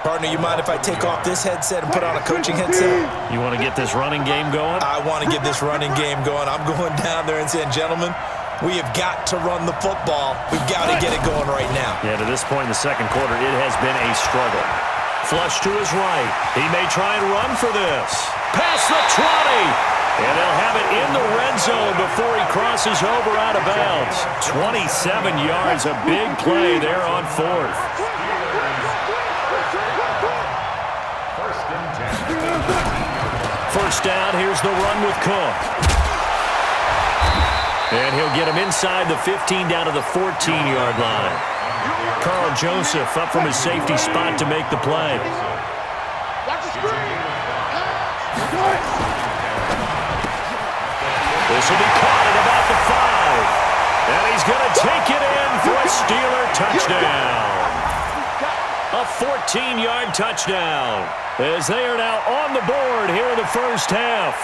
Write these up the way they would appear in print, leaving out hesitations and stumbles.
Partner, you mind if I take off this headset and put on a coaching headset? You want to get this running game going? I want to get this running game going. I'm going down there and saying, gentlemen, we have got to run the football. We've got to get it going right now. Yeah, to this point in the second quarter, it has been a struggle. Flush to his right. He may try and run for this. Past the 20. And they'll have it in the red zone before he crosses over out of bounds. 27 yards, a big play there on fourth. First down, here's the run with Cook. And he'll get him inside the 15 down to the 14-yard line. Carl Joseph up from his safety spot to make the play. This will be caught at about the 5. And he's going to take it in for a Steeler touchdown. A 14-yard touchdown as they are now on the board here in the first half.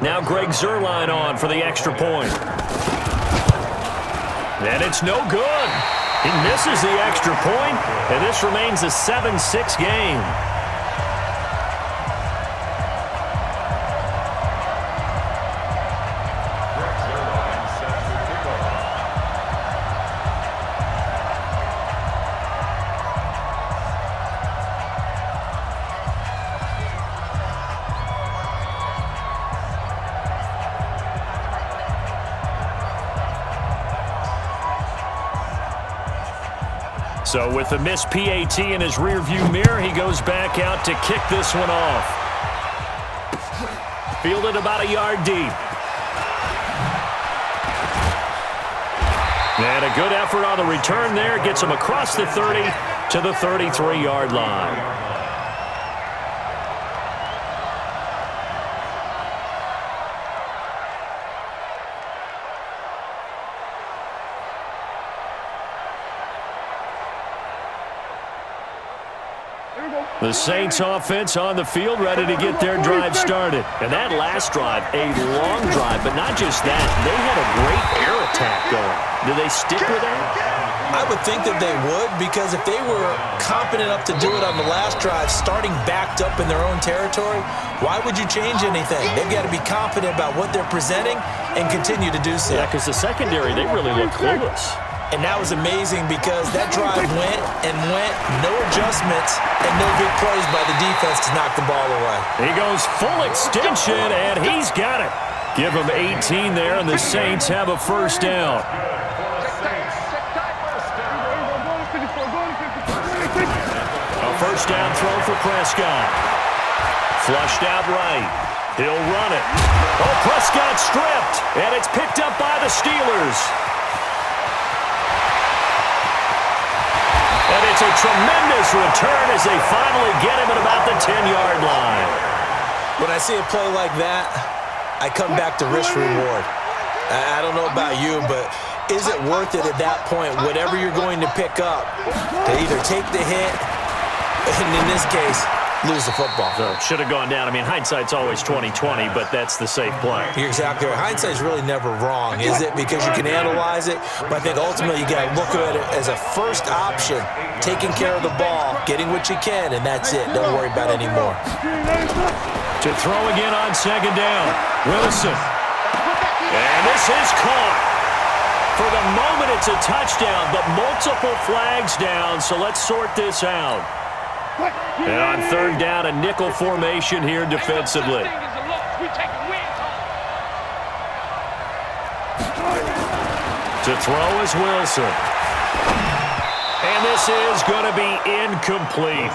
Now Greg Zuerlein on for the extra point. And it's no good. He misses the extra point, and this remains a 7-6 game. So with the missed PAT in his rearview mirror, he goes back out to kick this one off. Fielded about a yard deep. And a good effort on the return there. Gets him across the 30 to the 33-yard line. The Saints offense on the field, ready to get their drive started. And that last drive, a long drive, but not just that. They had a great air attack going. Do they stick with that? I would think that they would, because if they were confident enough to do it on the last drive, starting backed up in their own territory, why would you change anything? They've got to be confident about what they're presenting and continue to do so. Yeah, because the secondary, they really look clueless. And that was amazing because that drive went and went, no adjustments, and no big plays by the defense to knock the ball away. He goes full extension, and he's got it. Give him 18 there, and the Saints have a first down. A first down throw for Prescott. Flushed out right. He'll run it. Oh, Prescott stripped, and it's picked up by the Steelers. And it's a tremendous return as they finally get him at about the 10-yard line. When I see a play like that, I come back to risk-reward. I don't know about you, but is it worth it at that point, whatever you're going to pick up, to either take the hit, and in this case, lose the football? So it should have gone down. I mean, hindsight's always 20/20, but that's the safe play. You're exactly right. Hindsight's really never wrong, is it? Because you can analyze it, but I think ultimately you got to look at it as a first option, taking care of the ball, getting what you can, and that's it. Don't worry about it anymore. To throw again on second down, Wilson. And this is caught. For the moment, it's a touchdown, but multiple flags down, so let's sort this out. And on third down, a nickel formation here defensively. To throw is Wilson. And this is going to be incomplete.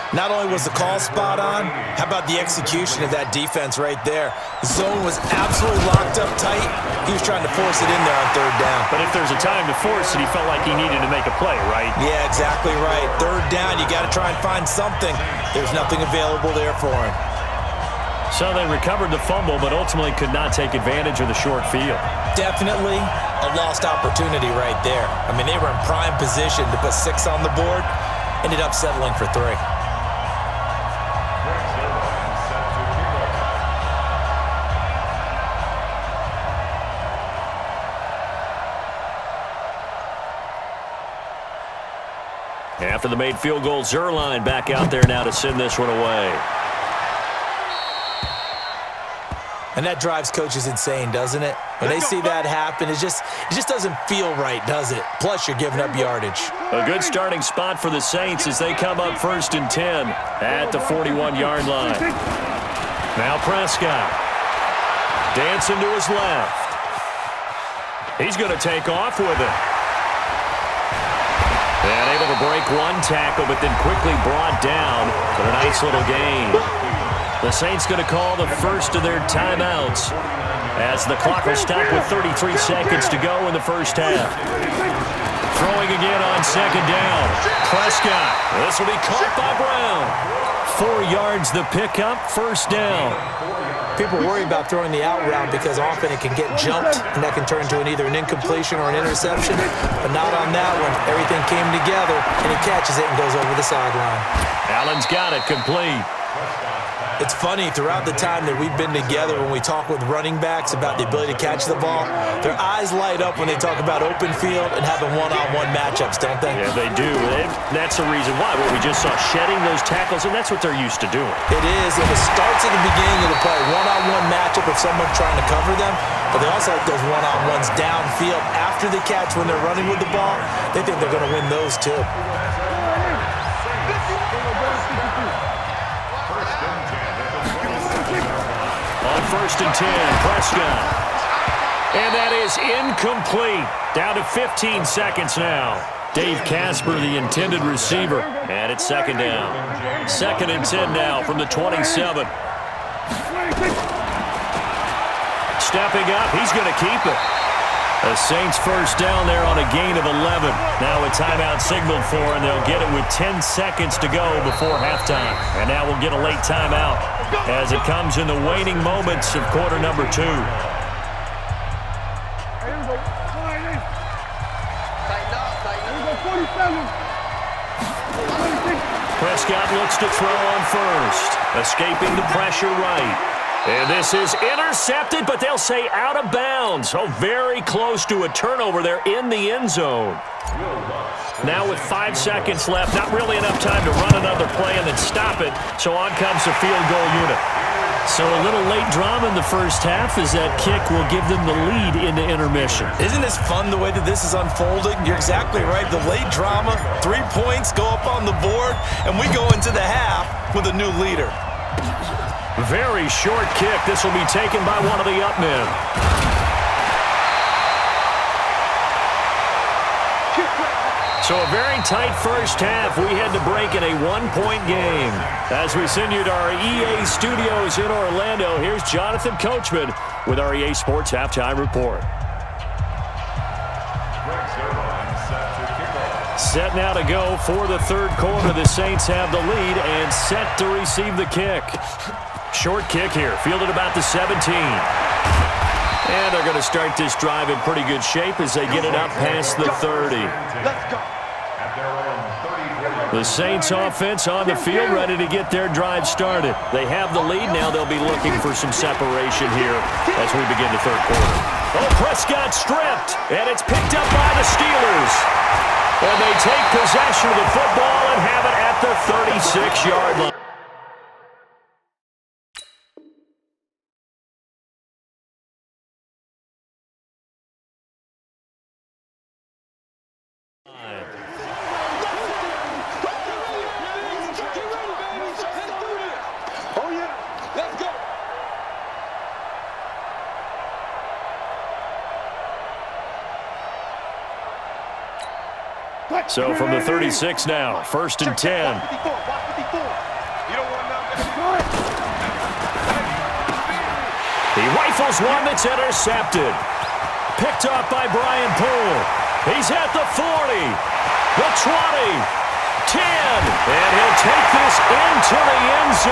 Not only was the call spot on, how about the execution of that defense right there? The zone was absolutely locked up tight. He was trying to force it in there on third down. But if there's a time to force it, he felt like he needed to make a play, right? Yeah, exactly right. Third down, you got to try and find something. There's nothing available there for him. So they recovered the fumble, but ultimately could not take advantage of the short field. Definitely a lost opportunity right there. I mean, they were in prime position to put 6 on the board, ended up settling for 3. After the made field goal, Zerline back out there now to send this one away. And that drives coaches insane, doesn't it? When they see that happen, it just doesn't feel right, does it? Plus, you're giving up yardage. A good starting spot for the Saints as they come up 1st and 10 at the 41-yard line. Now Prescott. Dancing to his left. He's going to take off with it. And able to break one tackle, but then quickly brought down. But a nice little gain. The Saints going to call the first of their timeouts as the clock will stop with 33 seconds to go in the first half. Throwing again on 2nd down. Prescott. This will be caught by Brown. 4 yards the pickup, 1st down. People worry about throwing the out route because often it can get jumped, and that can turn into either an incompletion or an interception. But not on that one. Everything came together, and he catches it and goes over the sideline. Allen's got it complete. It's funny, throughout the time that we've been together, when we talk with running backs about the ability to catch the ball, their eyes light up when they talk about open field and having one-on-one matchups, don't they? Yeah, they do. That's the reason why. Well, we just saw shedding those tackles, and that's what they're used to doing. It is, and it starts at the beginning of the play. One-on-one matchup if someone's trying to cover them, but they also like those one-on-ones downfield after the catch when they're running with the ball. They think they're going to win those too. On 1st and 10, Prescott. And that is incomplete. Down to 15 seconds now. Dave Casper, the intended receiver. And it's 2nd down. 2nd and 10 now from the 27. Stepping up, he's going to keep it. The Saints 1st down there on a gain of 11. Now a timeout signaled for, and they'll get it with 10 seconds to go before halftime. And now we'll get a late timeout as it comes in the waning moments of quarter number 2. Prescott looks to throw on 1st. Escaping the pressure right. And this is intercepted, but they'll say out of bounds. Oh, very close to a turnover there in the end zone. Now with 5 seconds left, not really enough time to run another play and then stop it. So on comes the field goal unit. So a little late drama in the first half as that kick will give them the lead into intermission. Isn't this fun the way that this is unfolding? You're exactly right. The late drama, 3 points go up on the board, and we go into the half with a new leader. Very short kick. This will be taken by one of the up men. So a very tight first half. We had to break in a 1-point game. As we send you to our EA studios in Orlando, here's Jonathan Coachman with our EA Sports Halftime Report. Set now to go for the 3rd quarter. The Saints have the lead and set to receive the kick. Short kick here, fielded about the 17. And they're going to start this drive in pretty good shape as they get it up past the 30. The Saints offense on the field ready to get their drive started. They have the lead. Now they'll be looking for some separation here as we begin the 3rd quarter. Oh, Prescott stripped, and it's picked up by the Steelers. And they take possession of the football and have it at the 36-yard line. So from the 36 now, 1st and 10. He rifles one that's intercepted. Picked off by Brian Poole. He's at the 40, the 20, 10, and he'll take this into the end zone.